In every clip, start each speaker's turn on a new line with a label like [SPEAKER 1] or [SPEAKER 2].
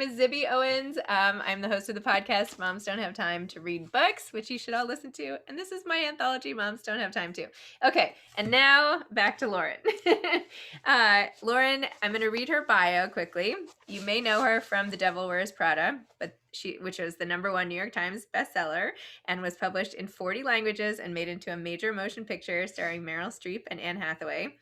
[SPEAKER 1] is Zibby Owens. I'm the host of the podcast Moms Don't Have Time to Read Books, which you should all listen to. And this is my anthology, Moms Don't Have Time to. Okay, and now back to Lauren. Lauren, I'm going to read her bio quickly. You may know her from The Devil Wears Prada, which was the #1 New York Times bestseller and was published in 40 languages and made into a major motion picture starring Meryl Streep and Anne Hathaway.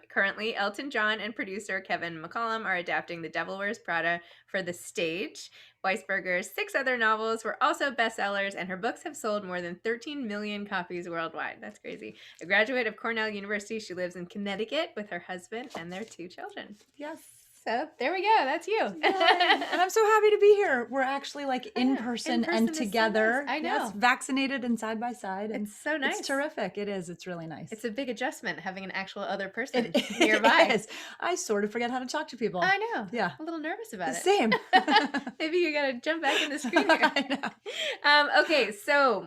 [SPEAKER 1] Currently, Elton John and producer Kevin McCollum are adapting The Devil Wears Prada for the stage. Weisberger's 6 other novels were also bestsellers, and her books have sold more than 13 million copies worldwide. That's crazy. A graduate of Cornell University, she lives in Connecticut with her husband and their 2 children.
[SPEAKER 2] Yes.
[SPEAKER 1] So there we go. That's you.
[SPEAKER 2] And I'm so happy to be here. We're actually like in person and together.
[SPEAKER 1] So nice. I know.
[SPEAKER 2] Yes, vaccinated and side by side. And
[SPEAKER 1] it's so nice.
[SPEAKER 2] It's terrific. It is. It's really nice.
[SPEAKER 1] It's a big adjustment having an actual other person nearby.
[SPEAKER 2] It is. I sort of forget how to talk to people.
[SPEAKER 1] I know.
[SPEAKER 2] Yeah.
[SPEAKER 1] I'm a little nervous about it.
[SPEAKER 2] Same.
[SPEAKER 1] Maybe you got to jump back in the screen here.
[SPEAKER 2] I know.
[SPEAKER 1] Okay, so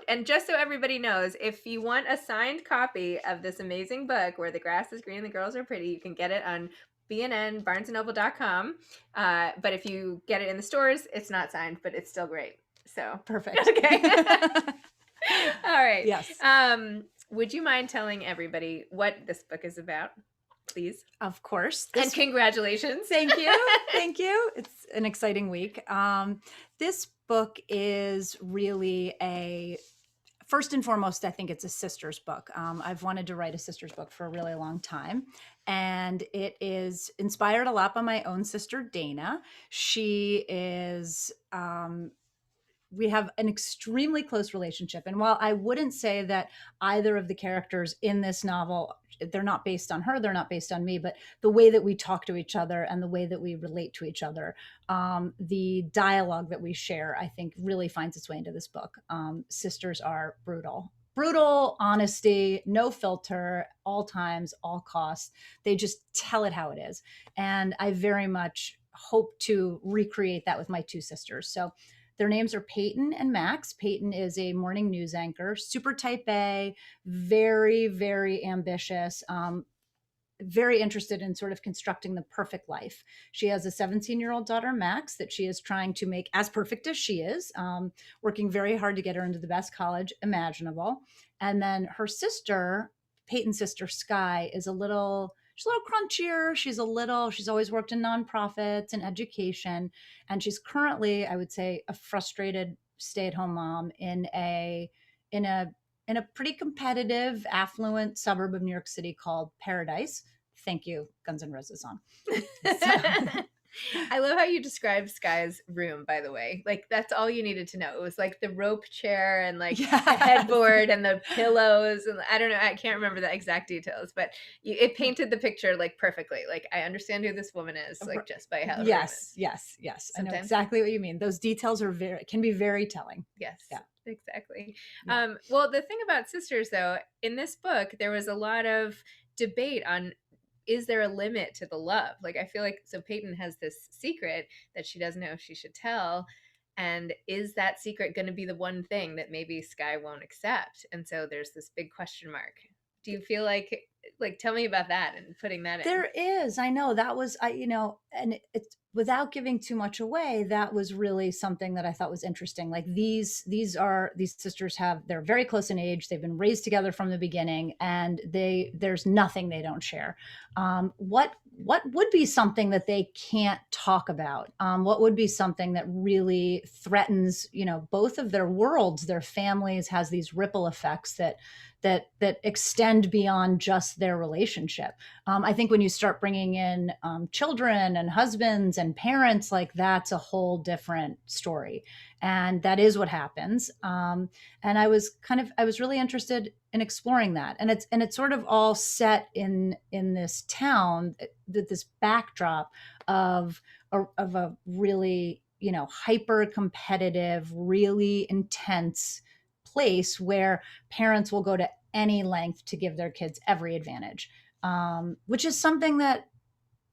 [SPEAKER 1] and just so everybody knows, if you want a signed copy of this amazing book, Where the Grass is Green and the Girls Are Pretty, you can get it on BNN, BarnesandNoble.com. But if you get it in the stores, it's not signed, but it's still great. So
[SPEAKER 2] perfect.
[SPEAKER 1] Okay. All right.
[SPEAKER 2] Yes.
[SPEAKER 1] Would you mind telling everybody what this book is about, please?
[SPEAKER 2] Of course.
[SPEAKER 1] And congratulations.
[SPEAKER 2] Thank you. Thank you. It's an exciting week. This book is really first and foremost, I think it's a sister's book. I've wanted to write a sister's book for a really long time. And it is inspired a lot by my own sister, Dana. She is, we have an extremely close relationship. And while I wouldn't say that either of the characters in this novel, they're not based on her, they're not based on me, but the way that we talk to each other and the way that we relate to each other, the dialogue that we share, I think really finds its way into this book. Sisters are brutal honesty, no filter, all times, all costs. They just tell it how it is. And I very much hope to recreate that with my 2 sisters. So their names are Peyton and Max. Peyton is a morning news anchor, super type A, very, very ambitious, very interested in sort of constructing the perfect life. She has a 17-year-old daughter, Max, that she is trying to make as perfect as she is, working very hard to get her into the best college imaginable. And then her sister, Peyton's sister, Sky, she's a little crunchier. She's always worked in nonprofits and education. And she's currently, I would say, a frustrated stay-at-home mom in a pretty competitive, affluent suburb of New York City called Paradise. Thank you, Guns N' Roses on.
[SPEAKER 1] I love how you described Sky's room, by the way. Like, that's all you needed to know. It was like the rope chair and like the headboard and the pillows. And I don't know, I can't remember the exact details, but it painted the picture like perfectly. Like, I understand who this woman is, like just by how.
[SPEAKER 2] Yes. I know exactly what you mean. Those details can be very telling.
[SPEAKER 1] Yes.
[SPEAKER 2] Yeah.
[SPEAKER 1] Exactly.
[SPEAKER 2] Yeah.
[SPEAKER 1] Well, the thing about sisters, though, in this book, there was a lot of debate on, is there a limit to the love? Like, I feel like, so Peyton has this secret that she doesn't know if she should tell. And is that secret going to be the one thing that maybe Sky won't accept? And so there's this big question mark. Do you feel like, tell me about that and putting that in?
[SPEAKER 2] There is, I know that was, and it's, without giving too much away, that was really something that I thought was interesting. Like these sisters they're very close in age. They've been raised together from the beginning, and there's nothing they don't share. What would be something that they can't talk about? What would be something that really threatens, both of their worlds, their families, has these ripple effects that extend beyond just their relationship. I think when you start bringing in children and husbands and parents, like that's a whole different story. And that is what happens. And I was really interested in exploring that. And it's sort of all set in this town, this backdrop of a really, hyper competitive, really intense place where parents will go to any length to give their kids every advantage, which is something that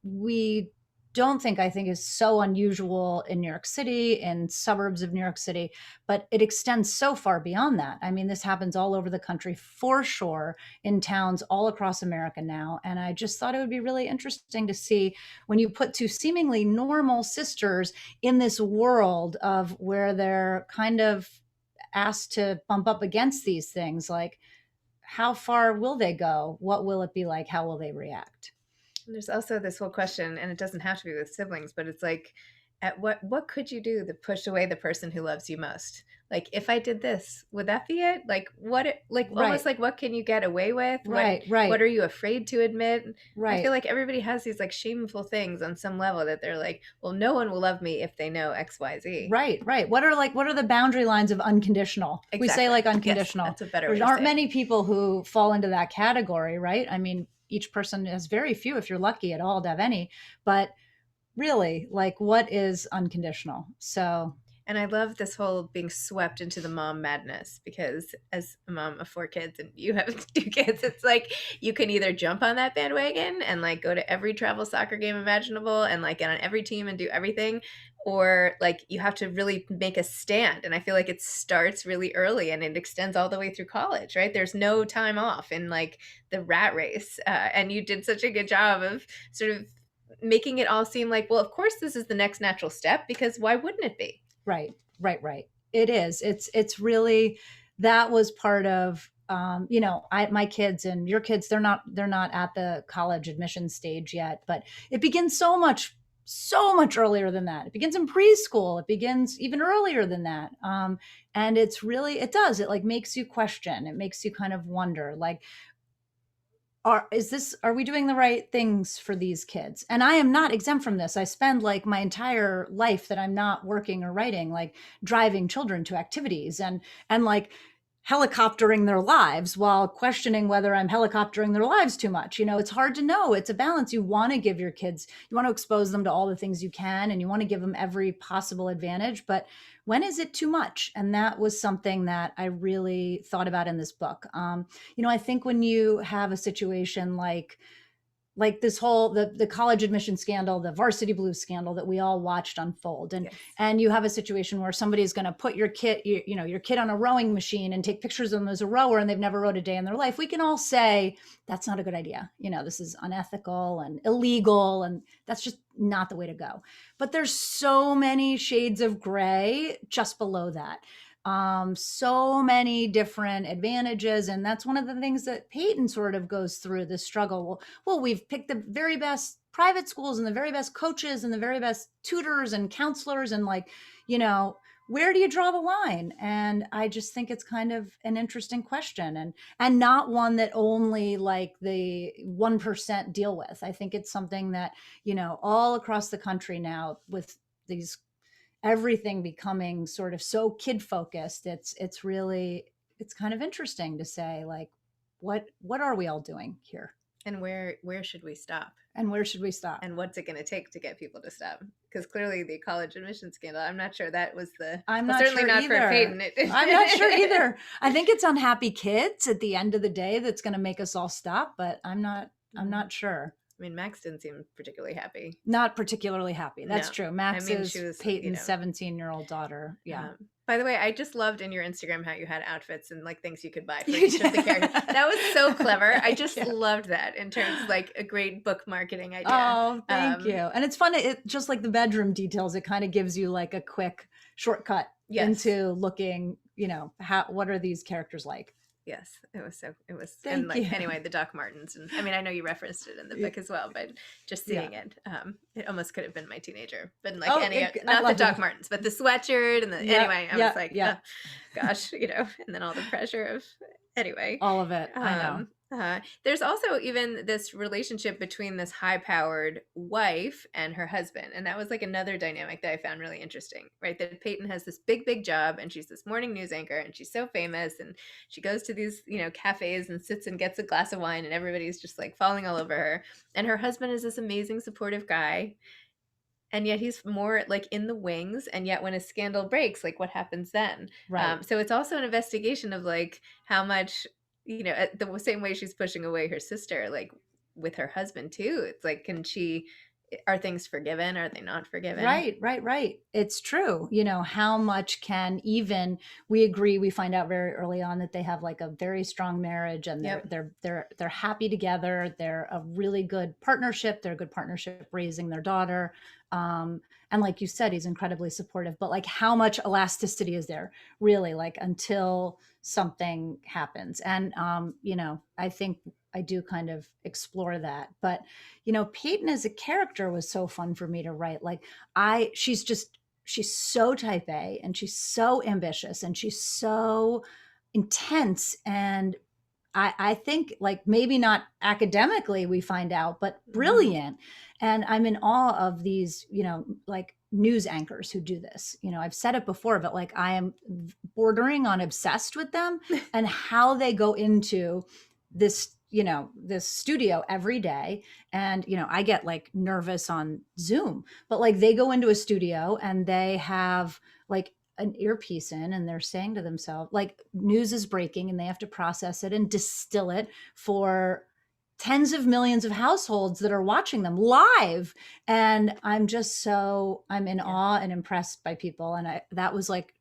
[SPEAKER 2] we I think is so unusual in New York City, in suburbs of New York City, but it extends so far beyond that. I mean, this happens all over the country for sure, in towns all across America now. And I just thought it would be really interesting to see when you put two seemingly normal sisters in this world of where they're kind of asked to bump up against these things, like how far will they go? What will it be like? How will they react?
[SPEAKER 1] There's also this whole question, and it doesn't have to be with siblings, but it's like, at what could you do to push away the person who loves you most? Like, if I did this, would that be it? Like, like almost
[SPEAKER 2] Right,
[SPEAKER 1] like, what can you get away with?
[SPEAKER 2] right,
[SPEAKER 1] What
[SPEAKER 2] right,
[SPEAKER 1] are you afraid to admit? I feel
[SPEAKER 2] right.
[SPEAKER 1] like everybody has these like shameful things on some level that they're like, well, no one will love me if they know XYZ.
[SPEAKER 2] Right, right. What are the boundary lines of unconditional? We say
[SPEAKER 1] Exactly.
[SPEAKER 2] like
[SPEAKER 1] Yes,
[SPEAKER 2] unconditional.
[SPEAKER 1] that's a better
[SPEAKER 2] There
[SPEAKER 1] way to
[SPEAKER 2] aren't
[SPEAKER 1] say it.
[SPEAKER 2] many people who fall into that category, right? I mean, each person has very few, if you're lucky at all to have any. But really, like, what is unconditional? So,
[SPEAKER 1] And I love this whole being swept into the mom madness because, as a mom of 4 kids and you have 2 kids, it's like you can either jump on that bandwagon and like go to every travel soccer game imaginable and like get on every team and do everything, or like you have to really make a stand. And I feel like it starts really early and it extends all the way through college, right? There's no time off in like the rat race. And you did such a good job of sort of making it all seem like, well, of course, this is the next natural step because why wouldn't it be?
[SPEAKER 2] right, right, right. It is. It's really, that was part of, my kids and your kids, they're not at the college admission stage yet, but it begins so much earlier than that. It begins in preschool. It begins even earlier than that. And it's really, it like makes you question. It makes you kind of wonder, like, are we doing the right things for these kids? And I am not exempt from this. I spend like my entire life that I'm not working or writing, like driving children to activities and like helicoptering their lives while questioning whether I'm helicoptering their lives too much. It's hard to know. It's a balance. You want to give your kids, you want to expose them to all the things you can, and you want to give them every possible advantage, but when is it too much? And that was something that I really thought about in this book. I think when you have a situation like this whole the college admission scandal, the varsity blues scandal that we all watched unfold, and
[SPEAKER 1] Yes.
[SPEAKER 2] and you have a situation where somebody's going to put your kid, your kid on a rowing machine and take pictures of them as a rower, and they've never rowed a day in their life. We can all say that's not a good idea. This is unethical and illegal, and that's just not the way to go. But there's so many shades of gray just below that, so many different advantages. And that's one of the things that Peyton sort of goes through, this struggle. Well, we've picked the very best private schools and the very best coaches and the very best tutors and counselors, and like, where do you draw the line? And I just think it's kind of an interesting question, and not one that only like the 1% deal with. I think it's something that, all across the country now, with these everything becoming sort of so kid focused, it's really, it's kind of interesting to say, like, what are we all doing here,
[SPEAKER 1] And where should we stop?
[SPEAKER 2] and where should we stop?
[SPEAKER 1] And what's it going to take to get people to stop? Because clearly the college admission scandal, I'm not sure that was the,
[SPEAKER 2] I'm
[SPEAKER 1] well,
[SPEAKER 2] not
[SPEAKER 1] certainly
[SPEAKER 2] sure
[SPEAKER 1] not
[SPEAKER 2] either.
[SPEAKER 1] for Peyton.
[SPEAKER 2] I'm not sure either. I think it's unhappy kids at the end of the day that's going to make us all stop, but I'm not sure.
[SPEAKER 1] I mean, Max didn't seem particularly happy.
[SPEAKER 2] Not particularly happy. That's
[SPEAKER 1] No.
[SPEAKER 2] true. Max
[SPEAKER 1] I mean,
[SPEAKER 2] is
[SPEAKER 1] she was,
[SPEAKER 2] Peyton's 17-year-old daughter. Yeah.
[SPEAKER 1] By the way, I just loved in your Instagram how you had outfits and like things you could buy for
[SPEAKER 2] You
[SPEAKER 1] each of the
[SPEAKER 2] did.
[SPEAKER 1] characters. That was so clever. I just
[SPEAKER 2] you.
[SPEAKER 1] loved that in terms of like a great book marketing idea.
[SPEAKER 2] Oh, thank you. And it's fun. It just like the bedroom details. It kind of gives you like a quick shortcut
[SPEAKER 1] Yes.
[SPEAKER 2] into looking, what are these characters like?
[SPEAKER 1] Yes, it was
[SPEAKER 2] Thank
[SPEAKER 1] and like
[SPEAKER 2] you.
[SPEAKER 1] anyway, the Doc Martens, and I mean, I know you referenced it in the book as well, but just seeing it almost could have been my teenager, but like not the Doc Martens, but the sweatshirt and the anyway, I was like, oh, gosh, and then all the pressure of anyway,
[SPEAKER 2] all of it. I know.
[SPEAKER 1] There's also even this relationship between this high-powered wife and her husband, and that was like another dynamic that I found really interesting, right? That Peyton has this big job, and she's this morning news anchor, and she's so famous, and she goes to these cafes and sits and gets a glass of wine, and everybody's just like falling all over her, and her husband is this amazing supportive guy, and yet he's more like in the wings, and yet when a scandal breaks, like what happens then?
[SPEAKER 2] Right.
[SPEAKER 1] So it's also an investigation of like how much the same way she's pushing away her sister, like with her husband too. It's like, can she are things forgiven? Are they not forgiven?
[SPEAKER 2] Right. It's true. You know, how much can even we agree, we find out very early on that they have like a very strong marriage and
[SPEAKER 1] Yep.
[SPEAKER 2] they're happy together. They're a really good partnership. They're a good partnership raising their daughter. And like you said, he's incredibly supportive, but like how much elasticity is there really like until something happens? And you know, I think I do kind of explore that. But you know, Peyton as a character was so fun for me to write. Like she's so type A and she's so ambitious and she's so intense. And I think like maybe not academically we find out, but brilliant. And I'm in awe of these, you know, like news anchors who do this. You know, I've said it before, but like I am bordering on obsessed with them and how they go into this, you know, this studio every day. And, you know, I get like nervous on Zoom, but like they go into a studio and they have like an earpiece in and they're saying to themselves, like, news is breaking and they have to process it and distill it for tens of millions of households that are watching them live. And I'm just so, I'm in awe and impressed by people. And that was like,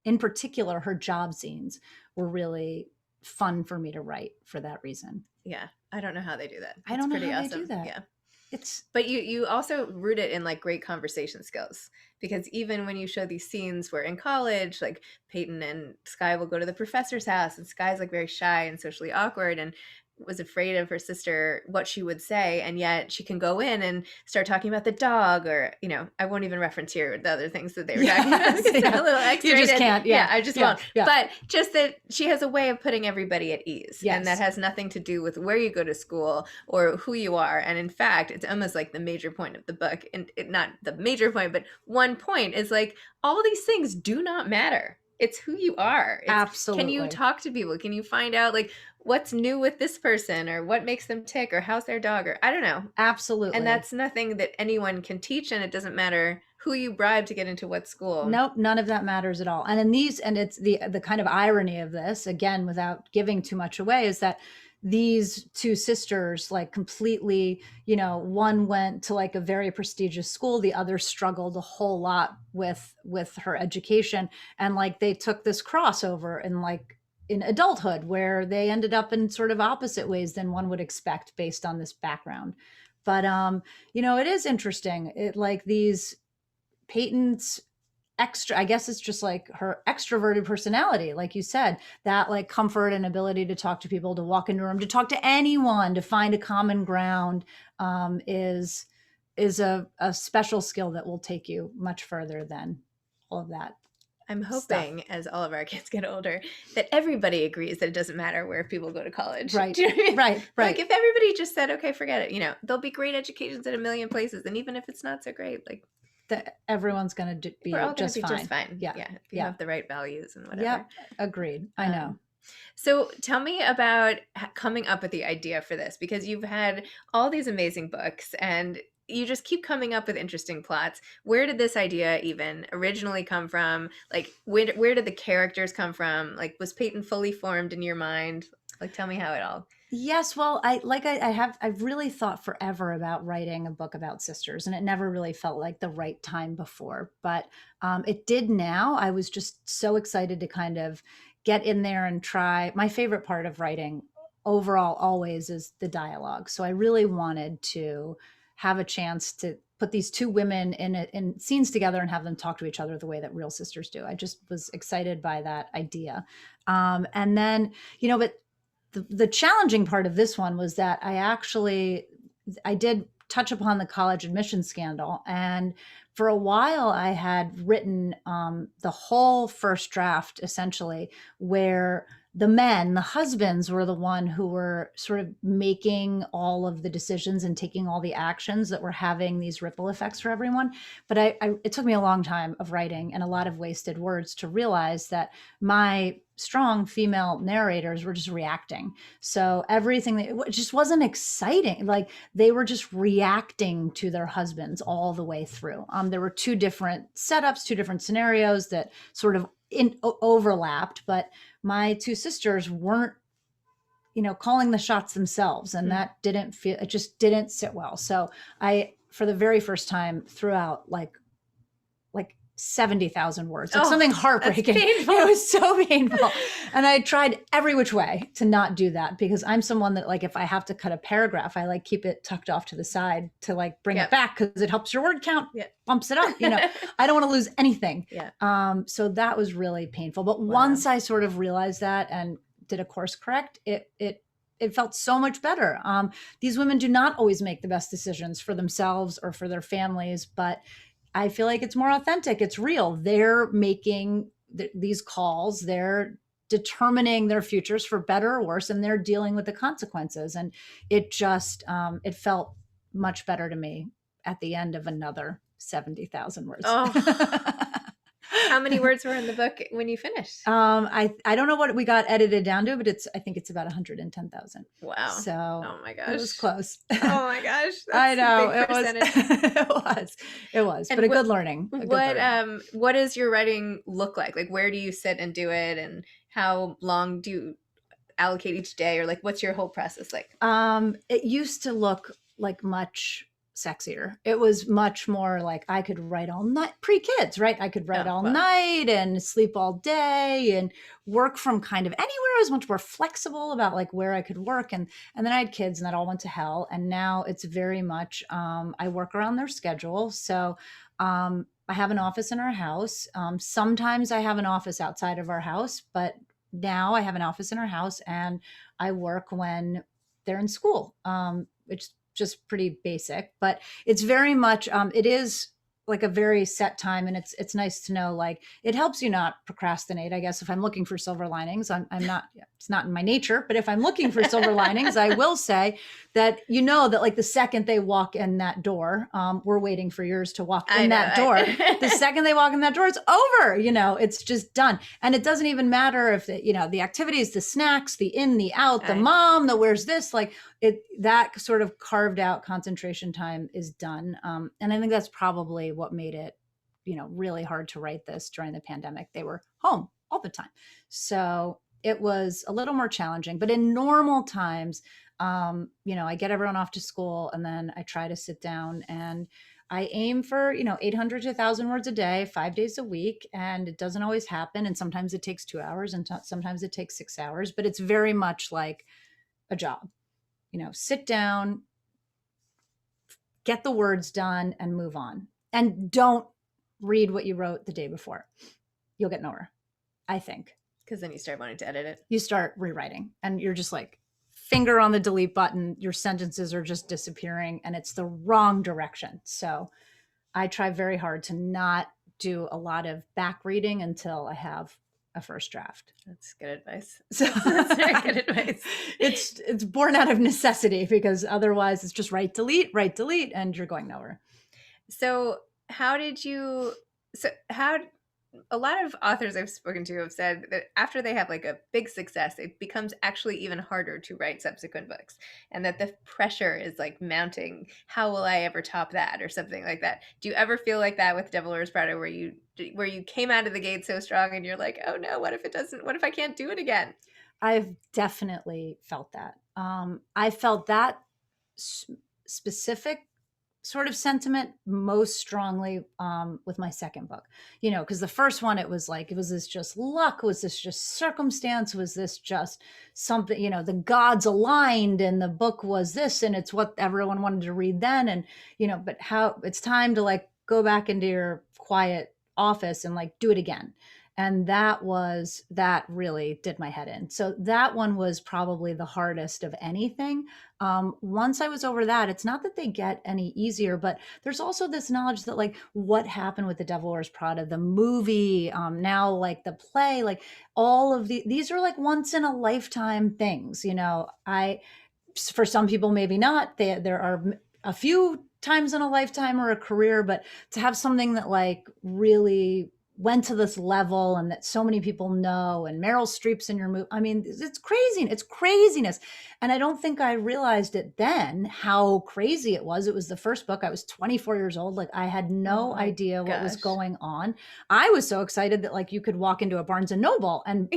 [SPEAKER 2] in particular, her job scenes were really fun for me to write for that reason.
[SPEAKER 1] Yeah. I don't know how they do that.
[SPEAKER 2] I don't know
[SPEAKER 1] pretty
[SPEAKER 2] how
[SPEAKER 1] awesome.
[SPEAKER 2] they do that.
[SPEAKER 1] Yeah.
[SPEAKER 2] It's
[SPEAKER 1] But you also root it in like great conversation skills, because even when you show these scenes where in college, like Peyton and Sky will go to the professor's house and Sky's like very shy and socially awkward and was afraid of her sister, what she would say, and yet she can go in and start talking about the dog, or, you know, I won't even reference here the other things that they were talking about. It's a little X-rated.
[SPEAKER 2] You just can't. Yeah,
[SPEAKER 1] I just won't. But just that she has a way of putting everybody at ease. Yes. And that has nothing to do with where you go to school or who you are. And in fact, it's almost like the major point of the book, and not the major point, but one point is like, all these things do not matter. It's who you are.
[SPEAKER 2] Absolutely.
[SPEAKER 1] Can you talk to people? Can you find out like what's new with this person, or what makes them tick, or how's their dog, or I don't know.
[SPEAKER 2] Absolutely.
[SPEAKER 1] And that's nothing that anyone can teach, and it doesn't matter who you bribe to get into what school.
[SPEAKER 2] Nope, none of that matters at all. And in these, and it's the kind of irony of this, again, without giving too much away, is that these two sisters like completely, you know, one went to like a very prestigious school, the other struggled a whole lot with her education, and like they took this crossover and like in adulthood where they ended up in sort of opposite ways than one would expect based on this background. But you know, it is interesting. It like these Peyton's extra, I guess it's just like her extroverted personality, like you said, that like comfort and ability to talk to people, to walk into a room, to talk to anyone, to find a common ground, is a special skill that will take you much further than all of that.
[SPEAKER 1] I'm hoping as all of our kids get older that everybody agrees that it doesn't matter where people go to college.
[SPEAKER 2] Right.
[SPEAKER 1] Do you know what I mean?
[SPEAKER 2] Right.
[SPEAKER 1] Like if everybody just said, okay, forget it, you know, there'll be great educations in a million places. And even if it's not so great, like
[SPEAKER 2] that everyone's going to be just fine.
[SPEAKER 1] Yeah. If you have the right values and whatever.
[SPEAKER 2] Yeah. Agreed. I know.
[SPEAKER 1] So tell me about coming up with the idea for this, because you've had all these amazing books and you just keep coming up with interesting plots. Where did this idea even originally come from? Like, where did the characters come from? Like, was Peyton fully formed in your mind? Like, tell me how it all.
[SPEAKER 2] Yes, well, I've really thought forever about writing a book about sisters, and it never really felt like the right time before, but it did now. I was just so excited to kind of get in there and try. My favorite part of writing overall always is the dialogue. So I really wanted to have a chance to put these two women in scenes together and have them talk to each other the way that real sisters do. I just was excited by that idea. And then, you know, but the challenging part of this one was that I did touch upon the college admission scandal. And for a while I had written the whole first draft, essentially, where the husbands were the one who were sort of making all of the decisions and taking all the actions that were having these ripple effects for everyone. But it took me a long time of writing and a lot of wasted words to realize that my strong female narrators were just reacting. So everything, it just wasn't exciting. Like they were just reacting to their husbands all the way through. There were two different setups, two different scenarios that sort of overlapped, but my two sisters weren't, you know, calling the shots themselves, and that didn't feel, it just didn't sit well. So I for the very first time threw out like 70,000 words, like
[SPEAKER 1] Oh,
[SPEAKER 2] something
[SPEAKER 1] that's
[SPEAKER 2] heartbreaking.
[SPEAKER 1] painful.
[SPEAKER 2] It was so painful. And I tried every which way to not do that, because I'm someone that, like, if I have to cut a paragraph, I like keep it tucked off to the side to like bring
[SPEAKER 1] Yep.
[SPEAKER 2] it back, because it helps your word count,
[SPEAKER 1] Yep.
[SPEAKER 2] bumps it up. I don't want to lose anything.
[SPEAKER 1] Yeah.
[SPEAKER 2] So that was really painful. But
[SPEAKER 1] Wow.
[SPEAKER 2] once I sort of realized that and did a course correct, it felt so much better. These women do not always make the best decisions for themselves or for their families, but I feel like it's more authentic. It's real. They're making these calls. They're determining their futures for better or worse, and they're dealing with the consequences. And it just, it felt much better to me at the end of another 70,000 words.
[SPEAKER 1] Oh. How many words were in the book when you finished?
[SPEAKER 2] I don't know what we got edited down to, but I think it's about 110,000.
[SPEAKER 1] Wow.
[SPEAKER 2] So
[SPEAKER 1] oh my gosh.
[SPEAKER 2] it was close.
[SPEAKER 1] Oh my gosh. That's
[SPEAKER 2] I know.
[SPEAKER 1] a big percentage.
[SPEAKER 2] It was,
[SPEAKER 1] And
[SPEAKER 2] but a good learning.
[SPEAKER 1] What does your writing look like? Like, where do you sit and do it, and how long do you allocate each day, or like, what's your whole process like?
[SPEAKER 2] It used to look like much sexier. It was much more like I could write all night, pre-kids, right? I could write all night and sleep all day and work from kind of anywhere. I was much more flexible about like where I could work. And then I had kids, and that all went to hell. And now it's very much, I work around their schedule. So I have an office in our house. Sometimes I have an office outside of our house, but now I have an office in our house, and I work when they're in school, which just pretty basic, but it's very much, it is like a very set time. And it's nice to know, like, it helps you not procrastinate. I guess if I'm looking for silver linings, I'm not, it's not in my nature, but if I'm looking for silver linings, I will say that, that like the second they walk in that door, we're waiting for yours to walk in that door. The second they walk in that door, it's over, it's just done. And it doesn't even matter if the activities, the snacks, the in, the out, the mom, the where's this, like that sort of carved out concentration time is done. And I think that's probably what made it, really hard to write this during the pandemic. They were home all the time. So it was a little more challenging, but in normal times, I get everyone off to school, and then I try to sit down, and I aim for, 800 to 1,000 words a day, 5 days a week. And it doesn't always happen. And sometimes it takes 2 hours, and sometimes it takes 6 hours, but it's very much like a job. Sit down, get the words done, and move on. And don't read what you wrote the day before. You'll get nowhere, I think.
[SPEAKER 1] Because then you start wanting to edit it.
[SPEAKER 2] You start rewriting, and you're just like, finger on the delete button. Your sentences are just disappearing, and it's the wrong direction. So I try very hard to not do a lot of back reading until I have a first draft.
[SPEAKER 1] That's good advice.
[SPEAKER 2] So
[SPEAKER 1] that's very good advice.
[SPEAKER 2] It's born out of necessity, because otherwise it's just write, delete, and you're going nowhere.
[SPEAKER 1] So a lot of authors I've spoken to have said that after they have like a big success, it becomes actually even harder to write subsequent books, and that the pressure is like mounting. How will I ever top that, or something like that? Do you ever feel like that with Devil Wears Prada, where you came out of the gate so strong, and you're like, oh no, what if I can't do it again?
[SPEAKER 2] I've definitely felt that. I felt that specific sort of sentiment most strongly with my second book, because the first one, it was this just luck? Was this just circumstance? Was this just something, the gods aligned and the book was this, and it's what everyone wanted to read then. And, but how it's time to like go back into your quiet office and like do it again. And that really did my head in. So that one was probably the hardest of anything. Once I was over that, it's not that they get any easier, but there's also this knowledge that like what happened with the Devil Wears Prada, the movie, now like the play, like all of these are like once in a lifetime things. For some people, maybe not. There are a few times in a lifetime or a career, but to have something that like really went to this level and that so many people know, and Meryl Streep's in your movie. I mean, it's crazy. It's craziness. And I don't think I realized it then how crazy it was. It was the first book. I was 24 years old. Like I had
[SPEAKER 1] Oh
[SPEAKER 2] no
[SPEAKER 1] my
[SPEAKER 2] idea what was
[SPEAKER 1] gosh.
[SPEAKER 2] going on. I was so excited that like you could walk into a Barnes and Noble and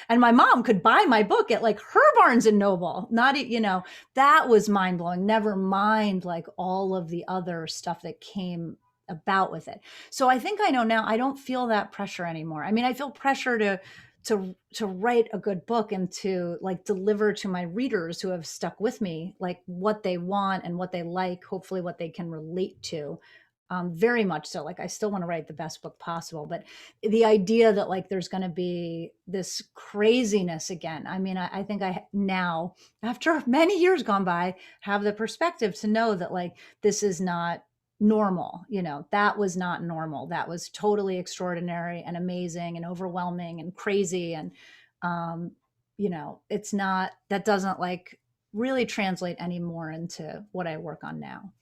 [SPEAKER 2] my mom could buy my book at like her Barnes and Noble. Not, you know, that was mind blowing. Never mind like all of the other stuff that came about with it. So I think I know now. I don't feel that pressure anymore. I mean, I feel pressure to write a good book and to like deliver to my readers who have stuck with me like what they want and what they like, hopefully what they can relate to. Very much so. Like I still want to write the best book possible, but the idea that like there's going to be this craziness again. I mean, I think I now, after many years gone by, have the perspective to know that like this is not normal. You know, that was not normal. That was totally extraordinary and amazing and overwhelming and crazy. And um you know, it's not, that doesn't like really translate anymore into what I work on now.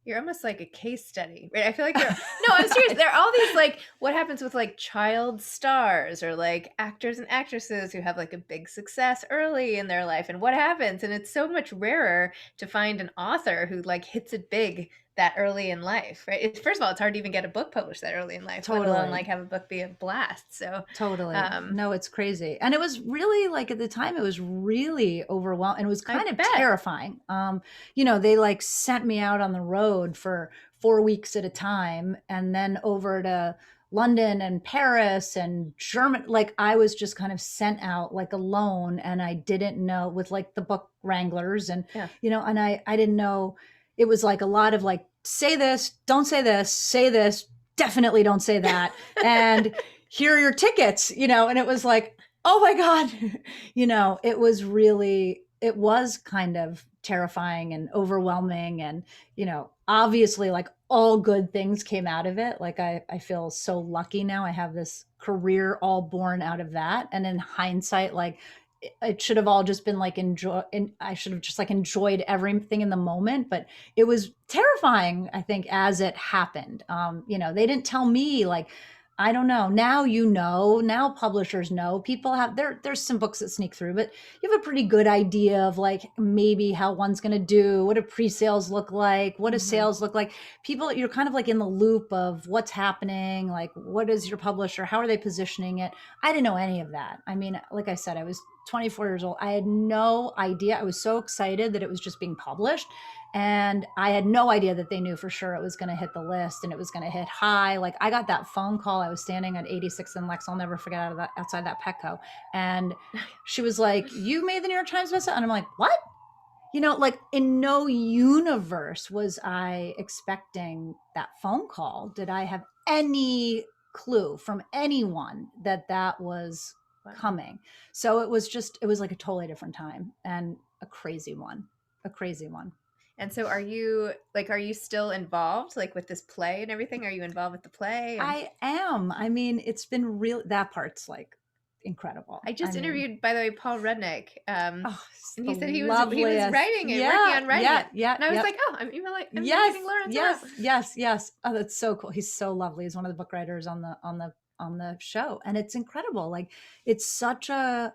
[SPEAKER 1] You're almost like a case study, right? I feel like no, I'm serious. There are all these like what happens with like child stars or like actors and actresses who have like a big success early in their life and what happens. And it's so much rarer to find an author who like hits it big that early in life, right? First of all, it's hard to even get a book published that early in life, let alone
[SPEAKER 2] Totally.
[SPEAKER 1] like have a book be a blast. So,
[SPEAKER 2] Totally.
[SPEAKER 1] um,
[SPEAKER 2] No, it's crazy. And it was really like at the time, it was really overwhelming. It was
[SPEAKER 1] I
[SPEAKER 2] kind of
[SPEAKER 1] bet.
[SPEAKER 2] terrifying. You know, they like sent me out on the road for 4 weeks at a time and then over to London and Paris and German. Like I was just kind of sent out like alone and I didn't know with like the book wranglers and,
[SPEAKER 1] Yeah.
[SPEAKER 2] you know, and I didn't know. It was like a lot of like, say this, don't say this, definitely don't say that. And here are your tickets, you know, and it was like, oh my God, you know, it was really, it was kind of terrifying and overwhelming. And, you know, obviously like all good things came out of it. Like I feel so lucky now. I have this career all born out of that. And in hindsight, like it should have all just been like enjoy, and I should have just like enjoyed everything in the moment, but it was terrifying, I think, as it happened. You know, they didn't tell me like, I don't know. Now, you know, now publishers know. People have there's some books that sneak through, but you have a pretty good idea of like maybe how one's going to do, what do pre-sales look like, what do sales look like. People, you're kind of like in the loop of what's happening, like what is your publisher, how are they positioning it? I didn't know any of that. I mean, like I said, I was 24 years old. I had no idea. I was so excited that it was just being published. And I had no idea that they knew for sure it was going to hit the list and it was going to hit high. Like I got that phone call. I was standing at 86 and Lex. I'll never forget outside that Petco. And she was like, "You made the New York Times bestseller." And I'm like, "What?" You know, like in no universe was I expecting that phone call. Did I have any clue from anyone that that was
[SPEAKER 1] Wow.
[SPEAKER 2] coming? So it was just, it was like a totally different time and a crazy one, a crazy one.
[SPEAKER 1] And so are you still involved like with this play and everything? Are you involved with the play? And
[SPEAKER 2] I am. I mean, it's been real. That part's like incredible.
[SPEAKER 1] I
[SPEAKER 2] I
[SPEAKER 1] just
[SPEAKER 2] mean,
[SPEAKER 1] interviewed, by the way, Paul Rudnick,
[SPEAKER 2] oh, it's
[SPEAKER 1] and
[SPEAKER 2] the
[SPEAKER 1] he said he was
[SPEAKER 2] loveliest.
[SPEAKER 1] writing it, working
[SPEAKER 2] Yeah,
[SPEAKER 1] on writing
[SPEAKER 2] yeah,
[SPEAKER 1] it,
[SPEAKER 2] yeah,
[SPEAKER 1] and I was
[SPEAKER 2] yeah.
[SPEAKER 1] like, oh, I'm
[SPEAKER 2] Yes,
[SPEAKER 1] emailing Lawrence
[SPEAKER 2] yes,
[SPEAKER 1] up.
[SPEAKER 2] yes, yes. Oh, that's so cool. He's so lovely. He's one of the book writers on the show, and it's incredible. Like it's such a,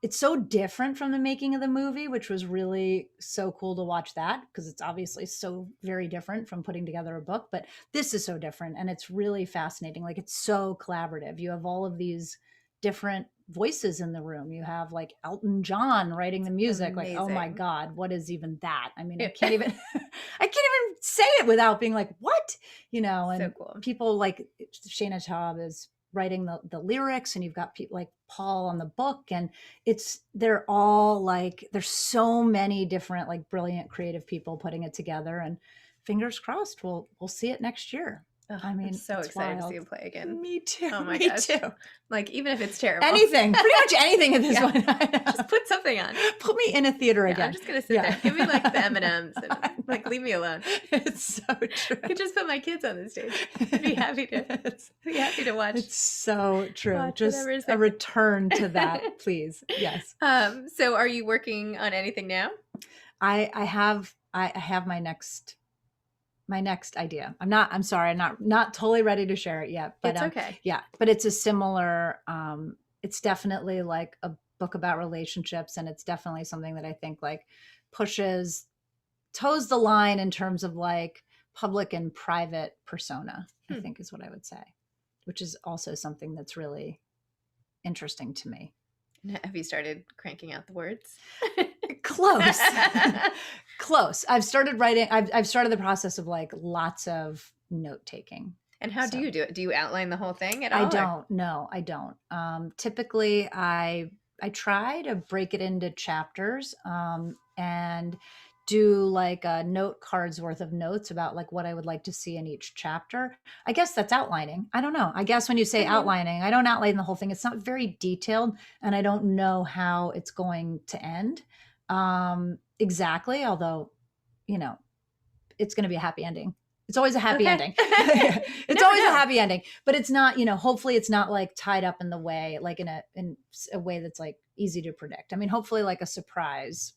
[SPEAKER 2] it's so different from the making of the movie, which was really so cool to watch that because it's obviously so very different from putting together a book. But this is so different, and it's really fascinating. Like it's so collaborative. You have all of these different voices in the room. You have like Elton John writing the music. Like, oh my
[SPEAKER 1] Amazing.
[SPEAKER 2] God, what is even that? I mean, I
[SPEAKER 1] Yeah.
[SPEAKER 2] can't even I can't even say it without being like, what? You know,
[SPEAKER 1] So
[SPEAKER 2] and
[SPEAKER 1] cool.
[SPEAKER 2] people like Shayna Taub is writing the lyrics, and you've got people like Paul on the book, and it's, they're all like, there's so many different like brilliant creative people putting it together, and fingers crossed we'll see it next year.
[SPEAKER 1] Ugh,
[SPEAKER 2] I
[SPEAKER 1] I'm
[SPEAKER 2] mean,
[SPEAKER 1] so
[SPEAKER 2] it's
[SPEAKER 1] excited to see
[SPEAKER 2] wild.
[SPEAKER 1] him play again.
[SPEAKER 2] Me too.
[SPEAKER 1] Oh my
[SPEAKER 2] Me
[SPEAKER 1] gosh.
[SPEAKER 2] too.
[SPEAKER 1] Like even if it's terrible,
[SPEAKER 2] Anything, pretty much anything at this
[SPEAKER 1] Yeah.
[SPEAKER 2] point.
[SPEAKER 1] just put something on.
[SPEAKER 2] Put me in a theater
[SPEAKER 1] Yeah,
[SPEAKER 2] again.
[SPEAKER 1] I'm just gonna sit there. Give me like the M&Ms and like leave me alone.
[SPEAKER 2] It's so true.
[SPEAKER 1] I could just put my kids on the stage. I'd be happy to watch.
[SPEAKER 2] It's so true.
[SPEAKER 1] Watch
[SPEAKER 2] Just
[SPEAKER 1] whatever's
[SPEAKER 2] a
[SPEAKER 1] there.
[SPEAKER 2] return to that, please. Yes.
[SPEAKER 1] So are you working on anything now?
[SPEAKER 2] I have my my next idea. I'm sorry, I'm not totally ready to share it yet, but
[SPEAKER 1] It's okay.
[SPEAKER 2] yeah, but it's a similar, it's definitely like a book about relationships, and it's definitely something that I think like toes the line in terms of like public and private persona, I think is what I would say, which is also something that's really interesting to me.
[SPEAKER 1] Have you started cranking out the words?
[SPEAKER 2] Close. Close. I've started writing. I've started the process of like lots of note taking.
[SPEAKER 1] And how do you do it? Do you outline the whole thing at all?
[SPEAKER 2] I don't. No, I don't. Typically, I try to break it into chapters, and do like a note cards worth of notes about like what I would like to see in each chapter. I guess that's outlining. I don't know. I guess when you say outlining, I don't outline the whole thing. It's not very detailed, and I don't know how it's going to end exactly. Although, you know, it's going to be a happy ending. It's always a happy ending. It's always a happy ending, but it's not, you know, hopefully it's not like tied up in the way, like in a way that's like easy to predict. I mean, hopefully like a surprise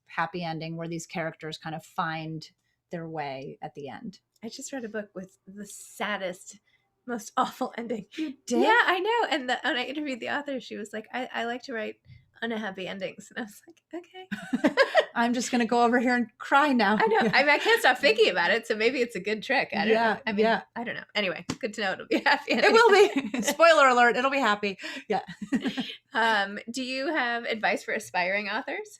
[SPEAKER 2] happy ending where these characters kind of find their way at the end.
[SPEAKER 1] I just read a book with the saddest, most awful ending.
[SPEAKER 2] You did?
[SPEAKER 1] Yeah, I know. And when I interviewed the author, she was like, I like to write unhappy endings. And I was like, okay.
[SPEAKER 2] I'm just going to go over here and cry now.
[SPEAKER 1] I know. I mean, I can't stop thinking about it. So maybe it's a good trick. I don't know. I mean, I don't know. Anyway, good to know it'll be a happy ending.
[SPEAKER 2] It will be. Spoiler alert. It'll be happy. Yeah.
[SPEAKER 1] Do you have advice for aspiring authors?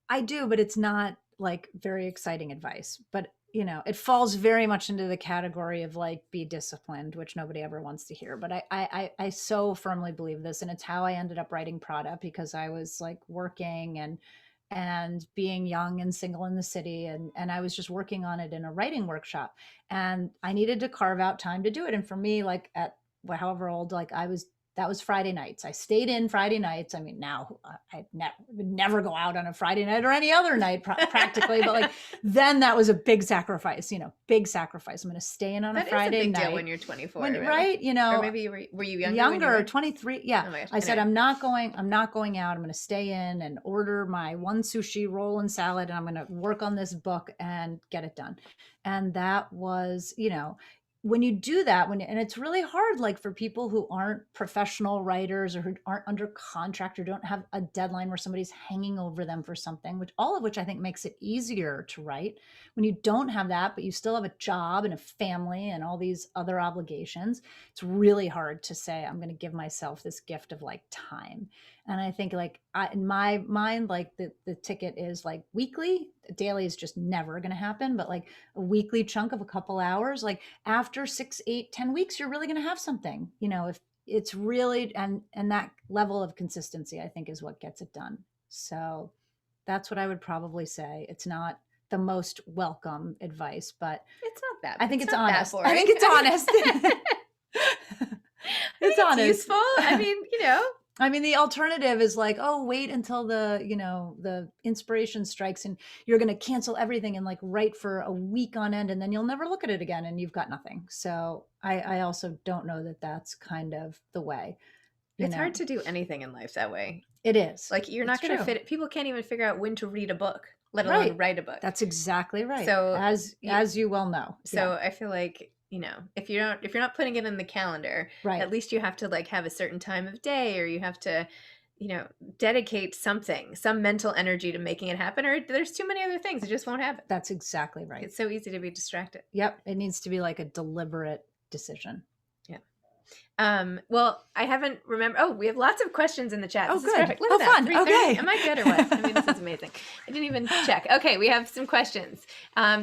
[SPEAKER 2] I do, but it's not like very exciting advice. But, you know, it falls very much into the category of like be disciplined, which nobody ever wants to hear. But I so firmly believe this, and it's how I ended up writing Prada, because I was like working and being young and single in the city, and I was just working on it in a writing workshop, and I needed to carve out time to do it. And for me, like at however old, like that was Friday nights. I stayed in Friday nights. I mean, now I would never go out on a Friday night or any other night practically, but like then that was a big sacrifice, you know, big sacrifice. I'm going to stay in on a Friday night.
[SPEAKER 1] That is a big deal when you're 24,
[SPEAKER 2] right? You know,
[SPEAKER 1] or maybe were you younger?
[SPEAKER 2] Younger, 23. Yeah. Oh my gosh. I said, I'm not going out. I'm going to stay in and order my one sushi roll and salad, and I'm going to work on this book and get it done. And that was, you know, when you do that, and it's really hard, like for people who aren't professional writers or who aren't under contract or don't have a deadline where somebody's hanging over them for something, all of which I think makes it easier to write. When you don't have that, but you still have a job and a family and all these other obligations, it's really hard to say, I'm going to give myself this gift of like time. And I think like in my mind, like the ticket is like weekly. Daily is just never going to happen, but like a weekly chunk of a couple hours, like after 6, 8, 10 weeks, you're really going to have something, you know, if it's really, and that level of consistency, I think is what gets it done. So that's what I would probably say. It's not the most welcome advice, but
[SPEAKER 1] it's not that.
[SPEAKER 2] I think it's honest. I think it's honest. It's honest.
[SPEAKER 1] It's useful. I mean, you know.
[SPEAKER 2] I mean, the alternative is like, oh, wait until the inspiration strikes and you're going to cancel everything and like write for a week on end, and then you'll never look at it again and you've got nothing. So I also don't know that that's kind of the way.
[SPEAKER 1] It's hard to do anything in life that way.
[SPEAKER 2] It is.
[SPEAKER 1] Like you're not going to fit it. People can't even figure out when to read a book, let alone write a book.
[SPEAKER 2] That's exactly right. So as you well know.
[SPEAKER 1] So I feel like, you know, if you're not putting it in the calendar, at least you have to like have a certain time of day, or you have to, you know, dedicate some mental energy to making it happen, or there's too many other things. It just won't happen.
[SPEAKER 2] That's exactly right.
[SPEAKER 1] It's so easy to be distracted.
[SPEAKER 2] Yep. It needs to be like a deliberate decision.
[SPEAKER 1] Well, I haven't remembered. Oh, we have lots of questions in the chat.
[SPEAKER 2] Oh,
[SPEAKER 1] this
[SPEAKER 2] good.
[SPEAKER 1] Is perfect. Look at that.
[SPEAKER 2] Fun. Okay.
[SPEAKER 1] Am I good or what? I mean, this is amazing. I didn't even check. Okay, we have some questions.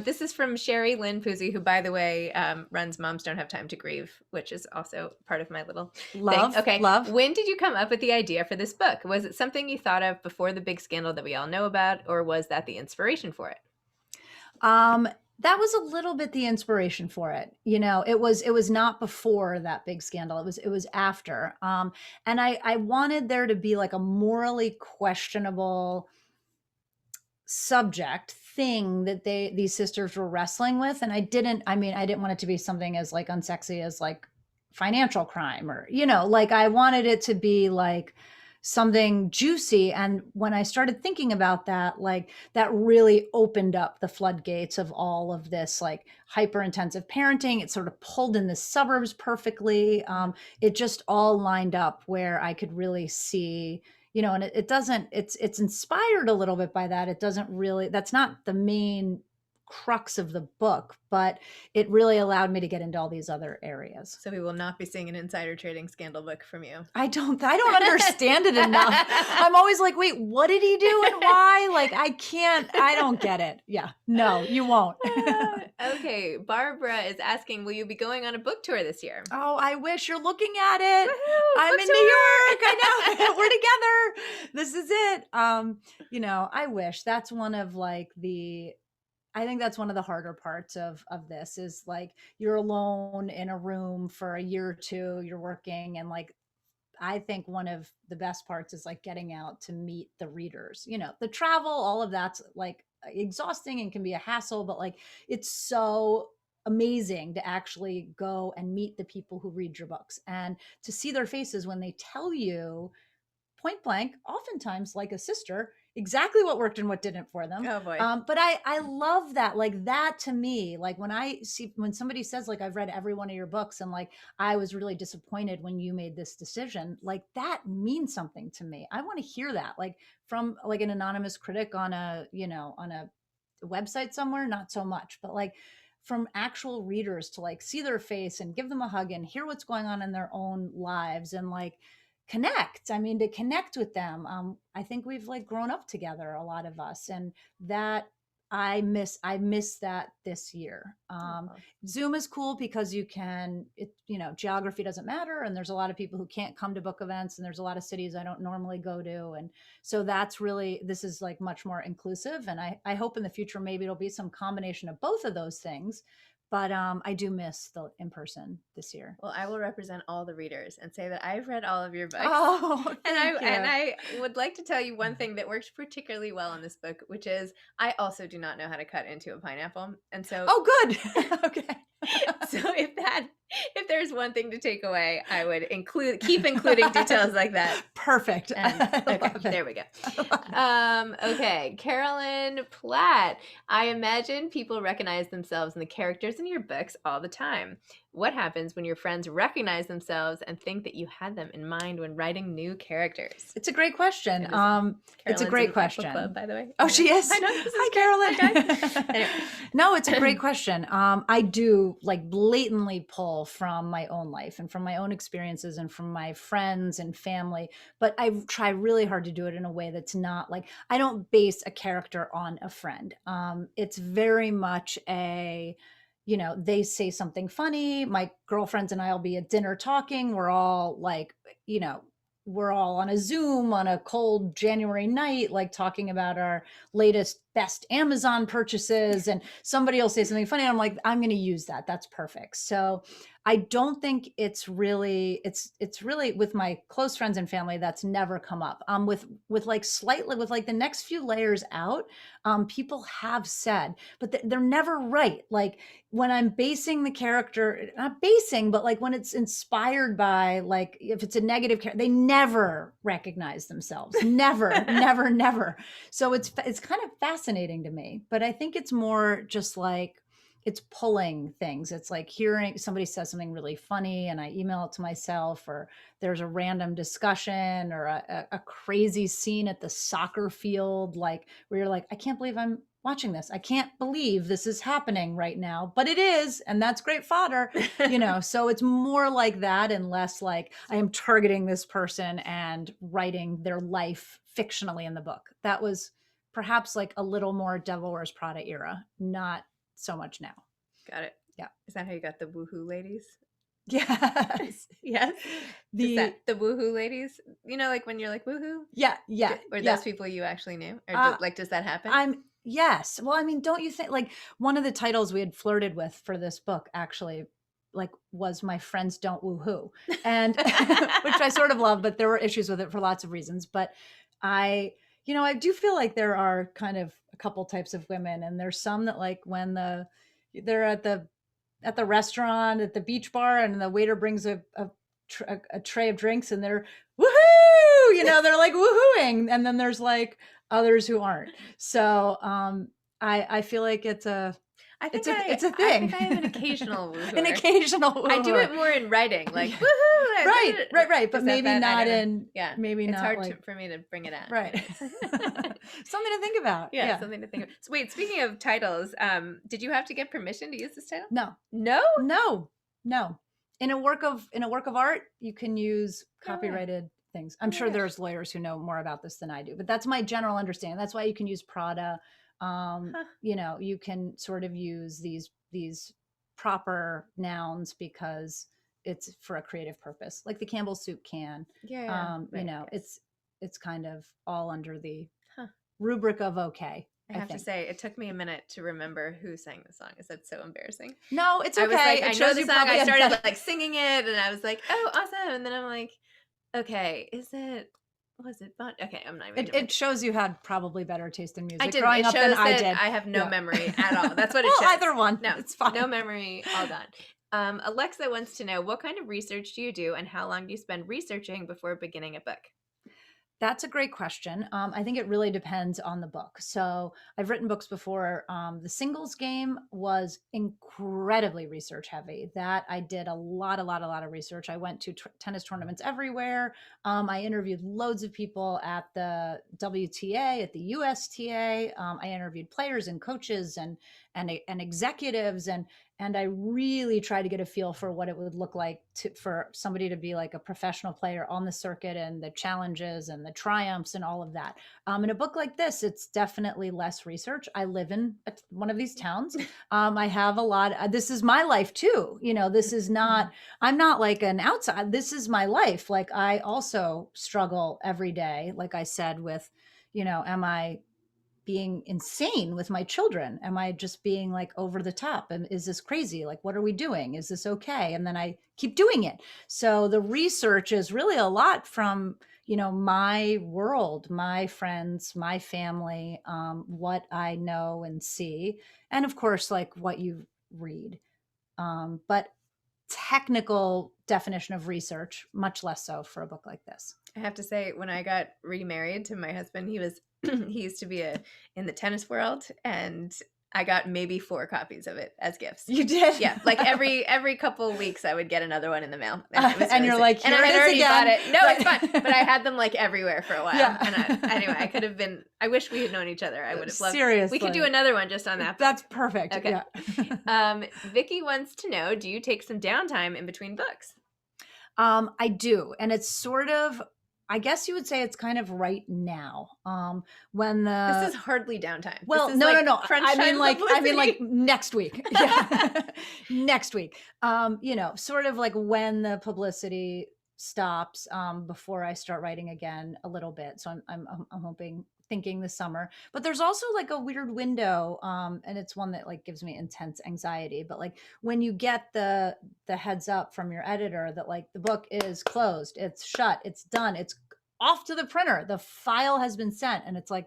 [SPEAKER 1] This is from Sherry Lynn Puzzi, who, by the way, runs Moms Don't Have Time to Grieve, which is also part of my little thing. Okay. Love. When did you come up with the idea for this book? Was it something you thought of before the big scandal that we all know about, or was that the inspiration for it?
[SPEAKER 2] That was a little bit the inspiration for it. You know, it was not before that big scandal. It was after. And I wanted there to be like a morally questionable subject thing that these sisters were wrestling with. And I didn't want it to be something as like unsexy as like financial crime, or, you know, like I wanted it to be like something juicy. And when I started thinking about that, like that really opened up the floodgates of all of this, like hyper intensive parenting. It sort of pulled in the suburbs perfectly. It just all lined up where I could really see, and it doesn't, it's inspired a little bit by that. It doesn't really, that's not the main crux of the book, but it really allowed me to get into all these other areas.
[SPEAKER 1] So we will not be seeing an insider trading scandal book from you.
[SPEAKER 2] I don't understand it enough. I'm always like, wait, what did he do and why? Like, I don't get it. Yeah, no, you won't.
[SPEAKER 1] Okay, Barbara is asking, will you be going on a book tour this year?
[SPEAKER 2] Oh, I wish. You're looking at it.
[SPEAKER 1] Woohoo,
[SPEAKER 2] I'm
[SPEAKER 1] book
[SPEAKER 2] in
[SPEAKER 1] tour!
[SPEAKER 2] New York. I know. We're together. This is it. I wish. That's one of like I think that's one of the harder parts of this is like you're alone in a room for a year or two, you're working, and like I think one of the best parts is like getting out to meet the readers. The travel, all of that's like exhausting and can be a hassle, but like it's so amazing to actually go and meet the people who read your books and to see their faces when they tell you point blank, oftentimes like a sister, exactly what worked and what didn't for them.
[SPEAKER 1] Oh boy.
[SPEAKER 2] But I love that. Like that to me, like when somebody says like, I've read every one of your books and like, I was really disappointed when you made this decision, like that means something to me. I want to hear that like from like an anonymous critic on a website somewhere, not so much, but like from actual readers to like see their face and give them a hug and hear what's going on in their own lives and like connect. I mean, to connect with them. I think we've like grown up together, a lot of us, and that I miss that this year. Zoom is cool because geography doesn't matter. And there's a lot of people who can't come to book events and there's a lot of cities I don't normally go to. And so this is like much more inclusive. And I hope in the future, maybe it'll be some combination of both of those things. But I do miss the in-person this year.
[SPEAKER 1] Well, I will represent all the readers and say that I've read all of your books.
[SPEAKER 2] Oh,
[SPEAKER 1] and I would like to tell you one thing that works particularly well in this book, which is I also do not know how to cut into a pineapple. And so
[SPEAKER 2] good. Okay.
[SPEAKER 1] So if there's one thing to take away, I would keep including details like that.
[SPEAKER 2] Perfect.
[SPEAKER 1] Okay, there we go. Okay, Carolyn Platt. I imagine people recognize themselves in the characters in your books all the time. What happens when your friends recognize themselves and think that you had them in mind when writing new characters?
[SPEAKER 2] It's a great question. It's a great question.
[SPEAKER 1] Club, by the way.
[SPEAKER 2] Oh, she is?
[SPEAKER 1] I know.
[SPEAKER 2] Hi, Carolyn.
[SPEAKER 1] Hi, guys. Anyway.
[SPEAKER 2] No, it's a great question. I do like blatantly pull from my own life and from my own experiences and from my friends and family, but I try really hard to do it in a way that's not like, I don't base a character on a friend. It's very much they say something funny. My girlfriends and I will be at dinner talking. We're all like, we're all on a Zoom on a cold January night, like talking about our latest best Amazon purchases. And somebody will say something funny. And I'm like, I'm going to use that. That's perfect. So I don't think it's really with my close friends and family, that's never come up. With the next few layers out, people have said, but they're never right. Like when I'm basing the character, not basing, but like when it's inspired by, like if it's a negative character, they never recognize themselves. Never, never, never. So it's kind of fascinating to me, but I think it's more just like, it's pulling things. It's like hearing somebody says something really funny and I email it to myself, or there's a random discussion or a crazy scene at the soccer field, like where you're like, I can't believe I'm watching this. I can't believe this is happening right now, but it is. And that's great fodder, so it's more like that and less like I am targeting this person and writing their life fictionally in the book. That was perhaps like a little more Devil Wears Prada era, not so much now.
[SPEAKER 1] Got it.
[SPEAKER 2] Yeah.
[SPEAKER 1] Is that how you got the woohoo ladies?
[SPEAKER 2] Yes.
[SPEAKER 1] Yes. The woohoo ladies? Like when you're like woohoo?
[SPEAKER 2] Yeah. Yeah.
[SPEAKER 1] Or those people you actually knew? Or does that happen?
[SPEAKER 2] Yes. Well, I mean, don't you think like one of the titles we had flirted with for this book actually like was My Friends Don't Woohoo, and which I sort of love, but there were issues with it for lots of reasons. But I do feel like there are kind of a couple types of women, and there's some that like when they're at the restaurant at the beach bar and the waiter brings a tray of drinks and they're woohoo, they're like woohooing. And then there's like others who aren't. So I feel like it's a thing.
[SPEAKER 1] I think I have an occasional woohooer.
[SPEAKER 2] An occasional woohooer.
[SPEAKER 1] I do it more in writing, like woohoo.
[SPEAKER 2] Right. But maybe not in.
[SPEAKER 1] Yeah,
[SPEAKER 2] maybe
[SPEAKER 1] it's
[SPEAKER 2] not
[SPEAKER 1] hard for me to bring it out.
[SPEAKER 2] Right. Something to think about.
[SPEAKER 1] Yeah, something to think of. So wait, speaking of titles, did you have to get permission to use this title?
[SPEAKER 2] No. In a work of art, you can use copyrighted things. I'm sure there's lawyers who know more about this than I do, but that's my general understanding. That's why you can use Prada. You can sort of use these proper nouns because it's for a creative purpose, like the Campbell soup can. It's kind of all under the rubric of okay.
[SPEAKER 1] I have to say, it took me a minute to remember who sang the song. Is that so embarrassing?
[SPEAKER 2] No, it's okay.
[SPEAKER 1] I was like, I know the song. I started like singing it, and I was like, oh, awesome. And then I'm like, okay, was it fun? Okay, I'm not even.
[SPEAKER 2] It shows you had probably better taste in music.
[SPEAKER 1] I did.
[SPEAKER 2] Growing up than I did.
[SPEAKER 1] I have no memory at all. That's what it shows.
[SPEAKER 2] Either one.
[SPEAKER 1] No,
[SPEAKER 2] it's fine.
[SPEAKER 1] No memory. All done. Alexa wants to know, what kind of research do you do, and how long do you spend researching before beginning a book?
[SPEAKER 2] That's a great question. I think it really depends on the book. So I've written books before. The Singles Game was incredibly research heavy. That I did a lot of research. I went to tennis tournaments everywhere. I interviewed loads of people at the WTA, at the USTA. I interviewed players and coaches and executives, and I really tried to get a feel for what it would look like for somebody to be like a professional player on the circuit, and the challenges and the triumphs and all of that. In a book like this, it's definitely less research. I live in one of these towns. I have a lot. This is my life too. This is not, I'm not like an outside. This is my life. Like I also struggle every day. Like I said, with, am I being insane with my children? Am I just being like over the top? And is this crazy? Like, what are we doing? Is this okay? And then I keep doing it. So the research is really a lot from, my world, my friends, my family, what I know and see. And of course, like what you read. But technical definition of research, much less so for a book like this.
[SPEAKER 1] I have to say, when I got remarried to my husband, he used to be in the tennis world, and I got maybe 4 copies of it as gifts.
[SPEAKER 2] You did?
[SPEAKER 1] Yeah. Like every couple of weeks I would get another one in the mail.
[SPEAKER 2] And you're like,
[SPEAKER 1] and I had already bought it. No, it's fine. But I had them like everywhere for a while. Yeah. And anyway, I wish we had known each other. I would have loved.
[SPEAKER 2] Seriously.
[SPEAKER 1] We could do another one just on that.
[SPEAKER 2] That's perfect.
[SPEAKER 1] Okay.
[SPEAKER 2] Yeah.
[SPEAKER 1] Vicky wants to know, do you take some downtime in between books?
[SPEAKER 2] I do. And it's sort of, I guess you would say it's kind of right now. When
[SPEAKER 1] this is hardly downtime.
[SPEAKER 2] Well, no. I mean like next week. Yeah. Next week. Sort of like when the publicity stops, before I start writing again a little bit. So I'm thinking this summer. But there's also like a weird window, and it's one that like gives me intense anxiety. But like when you get the heads up from your editor that like the book is closed, it's shut, it's done, it's off to the printer, the file has been sent, and it's like,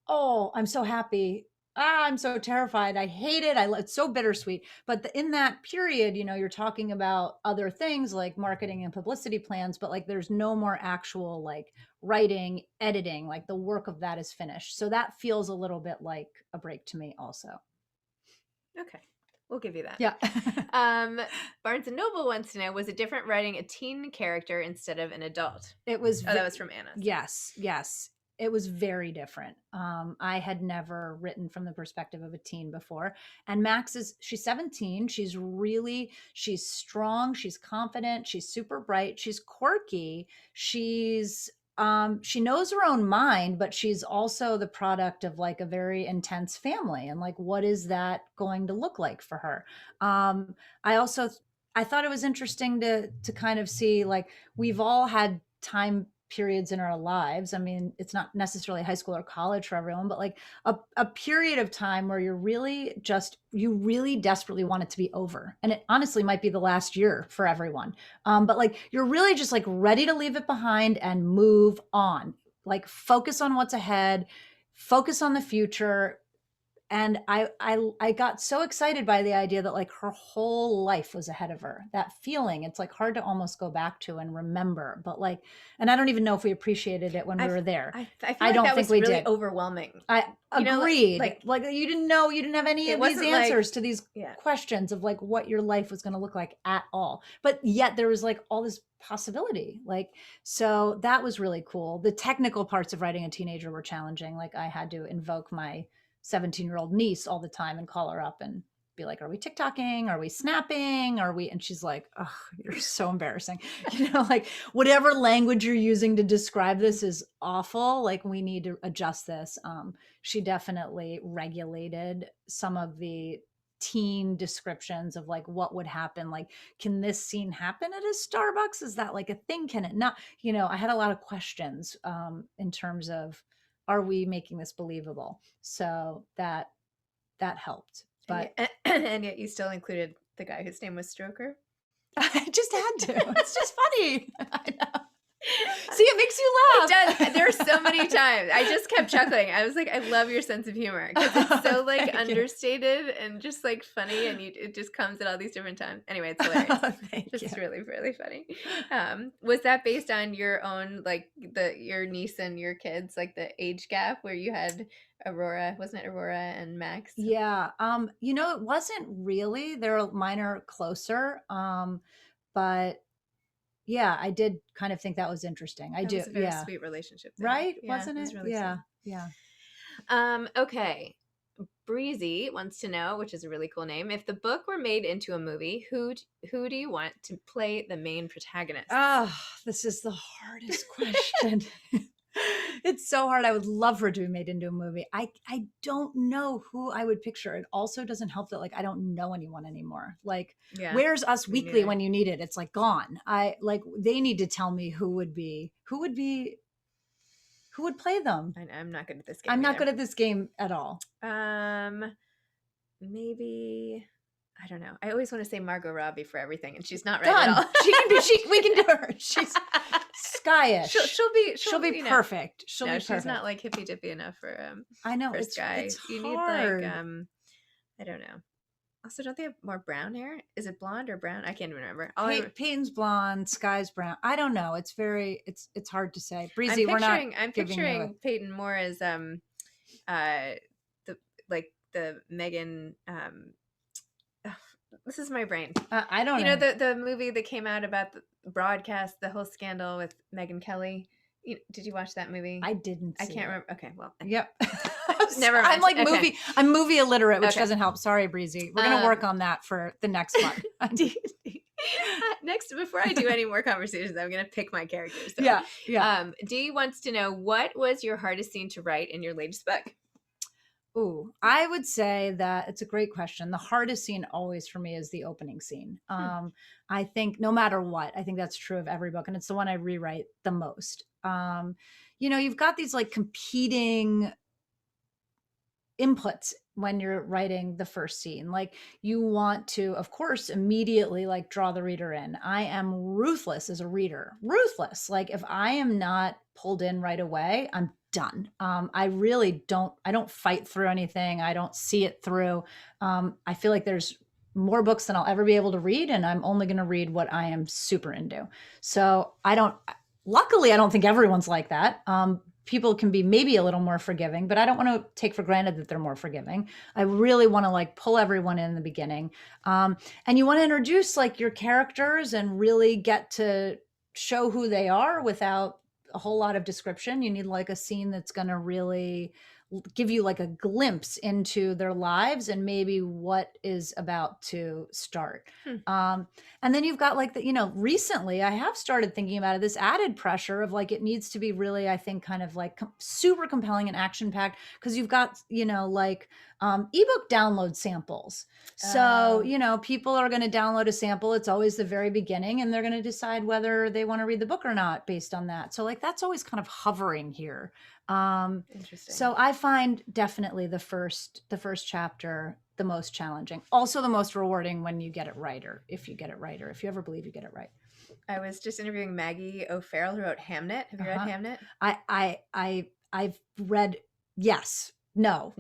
[SPEAKER 2] oh, I'm so happy. I'm so terrified. I hate it. It's so bittersweet. But in that period, you're talking about other things like marketing and publicity plans, but like there's no more actual like writing, editing, like the work of that is finished. So that feels a little bit like a break to me also.
[SPEAKER 1] Okay. We'll give you that.
[SPEAKER 2] Yeah.
[SPEAKER 1] Barnes and Noble wants to know, was it different writing a teen character instead of an adult?
[SPEAKER 2] It was.
[SPEAKER 1] That was from Anna.
[SPEAKER 2] Yes. It was very different. I had never written from the perspective of a teen before. And Max she's 17. She's strong. She's confident. She's super bright. She's quirky. She knows her own mind, but she's also the product of like a very intense family. And like, what is that going to look like for her? I thought it was interesting to kind of see, like, we've all had time periods in our lives. I mean, it's not necessarily high school or college for everyone, but like a period of time where you really desperately want it to be over. And it honestly might be the last year for everyone. But like, you're really just like ready to leave it behind and move on, like focus on what's ahead, focus on the future, and I got so excited by the idea that like her whole life was ahead of her. That feeling, it's like hard to almost go back to and remember, but like, and I don't even know if we appreciated it when we were there.
[SPEAKER 1] I feel
[SPEAKER 2] I
[SPEAKER 1] like
[SPEAKER 2] don't
[SPEAKER 1] that
[SPEAKER 2] think
[SPEAKER 1] was
[SPEAKER 2] we
[SPEAKER 1] really
[SPEAKER 2] did.
[SPEAKER 1] overwhelming.
[SPEAKER 2] I
[SPEAKER 1] You know,
[SPEAKER 2] agreed.
[SPEAKER 1] like
[SPEAKER 2] you didn't know, you didn't have any
[SPEAKER 1] it
[SPEAKER 2] of these
[SPEAKER 1] wasn't like-
[SPEAKER 2] answers to these
[SPEAKER 1] yeah.
[SPEAKER 2] questions of like what your life was going to look like at all. But yet there was like all this possibility. Like, so that was really cool. The technical parts of writing a teenager were challenging. Like I had to invoke my 17-year-old niece all the time and call her up and be like, are we TikToking? Are we snapping? Are we? And she's like, oh, you're so embarrassing. You know, like whatever language you're using to describe this is awful. Like we need to adjust this. She definitely regulated some of the teen descriptions of like what would happen. Like, can this scene happen at a Starbucks? Is that like a thing? Can it not? You know, I had a lot of questions in terms of, are we making this believable? So that helped. But
[SPEAKER 1] and yet you still included the guy whose name was Stroker.
[SPEAKER 2] I just had to. It's just funny. I know. See, it makes you laugh.
[SPEAKER 1] It does. There are so many times. I just kept chuckling. I was like, I love your sense of humor because it's so like understated and just like funny, and it just comes at all these different times. Anyway, it's hilarious. It's really, really funny. Was that based on your own, like your niece and your kids, like the age gap where you had Aurora? Wasn't it Aurora and Max?
[SPEAKER 2] Yeah. You know, it wasn't really. Mine are closer. But yeah, I did kind of think that was interesting. I do.
[SPEAKER 1] Was a very sweet relationship there.
[SPEAKER 2] Right?
[SPEAKER 1] Yeah,
[SPEAKER 2] wasn't it?
[SPEAKER 1] was really
[SPEAKER 2] yeah.
[SPEAKER 1] sweet.
[SPEAKER 2] Yeah.
[SPEAKER 1] Okay. Breezy wants to know, which is a really cool name, if the book were made into a movie, who do you want to play the main protagonist?
[SPEAKER 2] Oh, this is the hardest question. It's so hard. I would love for it to be made into a movie. I don't know who I would picture. It also doesn't help that like I don't know anyone anymore. Like, where's Us Weekly when you need it? It's like gone. They need to tell me who would play them.
[SPEAKER 1] I'm not good at this game.
[SPEAKER 2] I'm not good at this game at all.
[SPEAKER 1] Maybe, I don't know. I always want to say Margot Robbie for everything, and she's not right
[SPEAKER 2] Done.
[SPEAKER 1] at all.
[SPEAKER 2] We can do her. She's skyish.
[SPEAKER 1] She'll be
[SPEAKER 2] perfect. She'll be perfect.
[SPEAKER 1] She's not like hippy dippy enough for
[SPEAKER 2] I know
[SPEAKER 1] for Sky.
[SPEAKER 2] It's
[SPEAKER 1] you
[SPEAKER 2] hard.
[SPEAKER 1] need like I don't know. Also, don't they have more brown hair? Is it blonde or brown? I can't even remember.
[SPEAKER 2] Peyton's blonde, Sky's brown. I don't know. It's hard to say. Breezy,
[SPEAKER 1] I'm picturing Peyton more as the Megan this is my brain.
[SPEAKER 2] I don't know.
[SPEAKER 1] You know the movie that came out about the broadcast, the whole scandal with Megyn Kelly. Did you watch that movie?
[SPEAKER 2] I didn't.
[SPEAKER 1] I can't remember. Okay, well.
[SPEAKER 2] Yep.
[SPEAKER 1] Never mind.
[SPEAKER 2] I'm like movie. I'm movie illiterate, which doesn't help. Sorry, Breezy. We're gonna work on that for the next one.
[SPEAKER 1] Next, before I do any more conversations, I'm gonna pick my characters. So.
[SPEAKER 2] Yeah.
[SPEAKER 1] Dee wants to know, what was your hardest scene to write in your latest book?
[SPEAKER 2] Ooh, I would say that it's a great question. The hardest scene always for me is the opening scene. I think no matter what, I think that's true of every book, and it's the one I rewrite the most. You've got these like competing inputs when you're writing the first scene. Like you want to, of course, immediately like draw the reader in. I am ruthless as a reader. Ruthless. Like if I am not pulled in right away, I'm done. I really don't fight through anything. I don't see it through. I feel like there's more books than I'll ever be able to read, and I'm only going to read what I am super into. So luckily, I don't think everyone's like that. People can be maybe a little more forgiving, but I don't want to take for granted that they're more forgiving. I really want to like pull everyone in the beginning. And you want to introduce like your characters and really get to show who they are without a whole lot of description. You need like a scene that's going to really give you like a glimpse into their lives and maybe what is about to start. And then you've got like recently I have started thinking about it, this added pressure of like, it needs to be really, I think kind of like super compelling and action packed. Cause you've got, ebook download samples. So, people are going to download a sample. It's always the very beginning, and they're going to decide whether they want to read the book or not based on that. So like, that's always kind of hovering here.
[SPEAKER 1] Interesting.
[SPEAKER 2] So I find definitely the first chapter the most challenging, also the most rewarding when you get it right, or if you get it right, or if you ever believe you get it right.
[SPEAKER 1] I was just interviewing Maggie O'Farrell, who wrote Hamnet. Have you read Hamnet?
[SPEAKER 2] I've read, yes, no.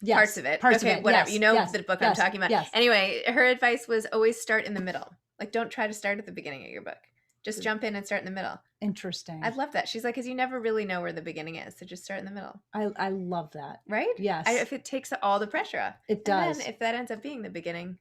[SPEAKER 2] Yes.
[SPEAKER 1] Parts of it.
[SPEAKER 2] Parts
[SPEAKER 1] okay,
[SPEAKER 2] of it.
[SPEAKER 1] whatever.
[SPEAKER 2] Yes.
[SPEAKER 1] You know
[SPEAKER 2] Yes.
[SPEAKER 1] the book
[SPEAKER 2] Yes.
[SPEAKER 1] I'm talking about.
[SPEAKER 2] Yes.
[SPEAKER 1] Anyway, her advice was always start in the middle. Like, don't try to start at the beginning of your book. Just jump in and start in the middle.
[SPEAKER 2] Interesting.
[SPEAKER 1] I love that. She's like, because you never really know where the beginning is, so just start in the middle.
[SPEAKER 2] I love that.
[SPEAKER 1] Right?
[SPEAKER 2] Yes.
[SPEAKER 1] If it takes all the pressure off.
[SPEAKER 2] It does.
[SPEAKER 1] And then if that ends up being the beginning,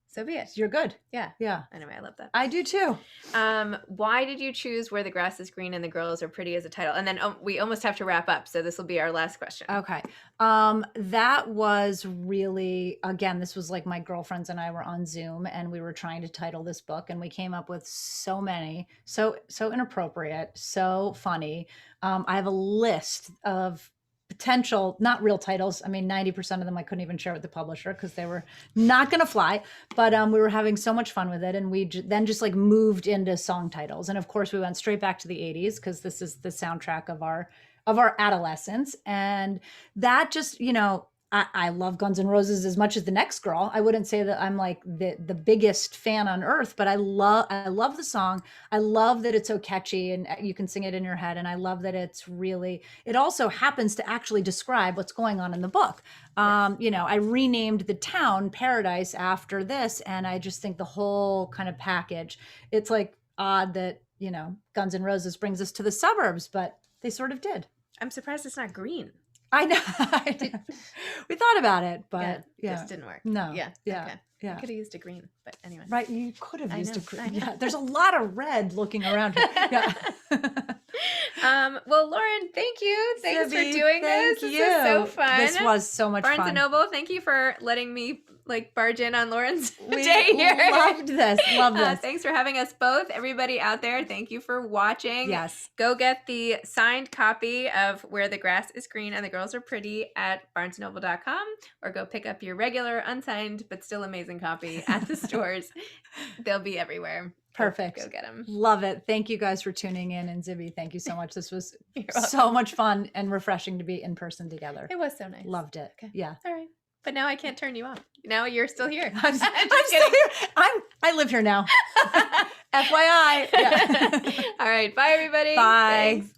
[SPEAKER 1] so be it.
[SPEAKER 2] You're good.
[SPEAKER 1] Yeah.
[SPEAKER 2] Yeah.
[SPEAKER 1] Anyway, I love that.
[SPEAKER 2] I do too.
[SPEAKER 1] Why did you choose Where the Grass is Green and the Girls Are Pretty as a title? And then we almost have to wrap up, so this will be our last question.
[SPEAKER 2] Okay. That was really, again, this was like my girlfriends and I were on Zoom and we were trying to title this book and we came up with so many, so inappropriate, so funny. I have a list of potential, not real titles. I mean, 90% of them I couldn't even share with the publisher because they were not going to fly. But we were having so much fun with it, and we then just like moved into song titles. And of course, we went straight back to the 80s because this is the soundtrack of our adolescence, and that just, you know, I love Guns N' Roses as much as the next girl. I wouldn't say that I'm like the biggest fan on earth, but I love the song. I love that it's so catchy and you can sing it in your head. And I love that it also happens to actually describe what's going on in the book.
[SPEAKER 1] Yes.
[SPEAKER 2] You know, I renamed the town Paradise after this. And I just think the whole kind of package, it's like odd that, you know, Guns N' Roses brings us to the suburbs, but they sort of did.
[SPEAKER 1] I'm surprised it's not green.
[SPEAKER 2] I know. We thought about it, but
[SPEAKER 1] yeah, just didn't work.
[SPEAKER 2] No.
[SPEAKER 1] Yeah.
[SPEAKER 2] Yeah.
[SPEAKER 1] Okay.
[SPEAKER 2] Yeah.
[SPEAKER 1] I could have used a green, but anyway.
[SPEAKER 2] Right. You could have used a
[SPEAKER 1] I
[SPEAKER 2] green.
[SPEAKER 1] know.
[SPEAKER 2] Yeah. There's a lot of red looking around here. Yeah.
[SPEAKER 1] Well, Lauren, thank you. Thanks
[SPEAKER 2] Sibby,
[SPEAKER 1] for doing this.
[SPEAKER 2] thank
[SPEAKER 1] This was so fun.
[SPEAKER 2] This was so much
[SPEAKER 1] Barnes
[SPEAKER 2] fun.
[SPEAKER 1] and Noble, thank you for letting me like barge in on Lauren's
[SPEAKER 2] We
[SPEAKER 1] day here.
[SPEAKER 2] loved this. Love this.
[SPEAKER 1] Thanks for having us both. Everybody out there, thank you for watching.
[SPEAKER 2] Yes.
[SPEAKER 1] Go get the signed copy of Where the Grass is Green and the Girls Are Pretty at barnesandnoble.com, or go pick up your regular, unsigned, but still amazing copy at the stores. They'll be everywhere.
[SPEAKER 2] Perfect.
[SPEAKER 1] Go get them.
[SPEAKER 2] Love it. Thank you guys for tuning in. And Zibby, thank you so much. This was
[SPEAKER 1] You're welcome.
[SPEAKER 2] so much fun and refreshing to be in person together.
[SPEAKER 1] It was so nice.
[SPEAKER 2] Loved it.
[SPEAKER 1] Okay.
[SPEAKER 2] Yeah.
[SPEAKER 1] All right. But now I can't turn you off. Now you're still here.
[SPEAKER 2] I'm
[SPEAKER 1] Just
[SPEAKER 2] still
[SPEAKER 1] kidding.
[SPEAKER 2] here. I live here now. FYI. Yeah.
[SPEAKER 1] All right. Bye, everybody.
[SPEAKER 2] Bye.
[SPEAKER 1] Thanks.